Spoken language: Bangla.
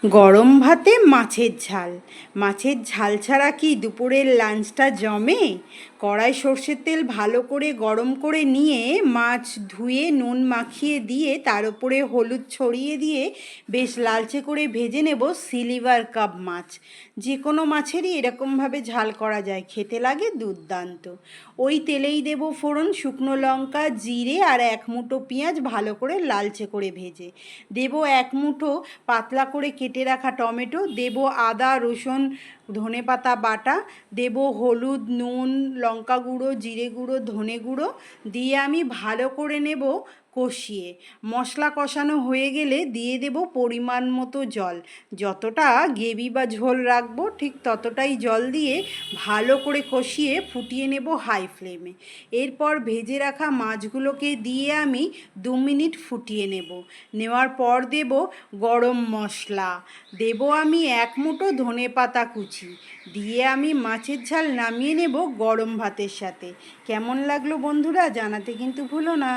গরম ভাতে মাছের ঝাল। মাছের ঝাল ছাড়া কি দুপুরের লাঞ্চটা জমে? কড়াই সর্ষের তেল ভালো করে গরম করে নিয়ে মাছ ধুয়ে নুন মাখিয়ে দিয়ে তার উপরে হলুদ ছড়িয়ে দিয়ে বেশ লালচে করে ভেজে নেব সিলভার কাপ মাছ। যে কোনো মাছেরই এরকমভাবে ঝাল করা যায়, খেতে লাগে দুর্দান্ত। ওই তেলেই দেব ফোড়ন, শুকনো লঙ্কা, জিরে আর এক মুঠো পেঁয়াজ ভালো করে লালচে করে ভেজে দেব এক মুঠো পাতলা করে কেটে রাখা টমেটো, দেব আদা রসুন ধনেপাতা বাটা, দেব হলুদ নুন লঙ্কা গুঁড়ো জিরে গুঁড়ো ধনে গুঁড়ো দিয়ে আমি ভালো করে নেব কষিয়ে। মশলা কষানো হয়ে গেলে দিয়ে দেব পরিমাণ মতো জল। যতটা গ্রেভি বা ঝোল রাখবো ঠিক ততটাই জল দিয়ে ভালো করে কষিয়ে ফুটিয়ে নেব হাই ফ্লেমে। এরপর ভেজে রাখা মাছগুলোকে দিয়ে আমি 2 মিনিট ফুটিয়ে নেওয়ার পর দেব গরম মশলা, দেব আমি এক মুঠো ধনেপাতা কুচি দিয়ে আমি মাছের ঝাল নামিয়ে নেব গরম ভাতের সাথে। কেমন লাগলো বন্ধুরা জানাতে কিন্তু ভুলো না।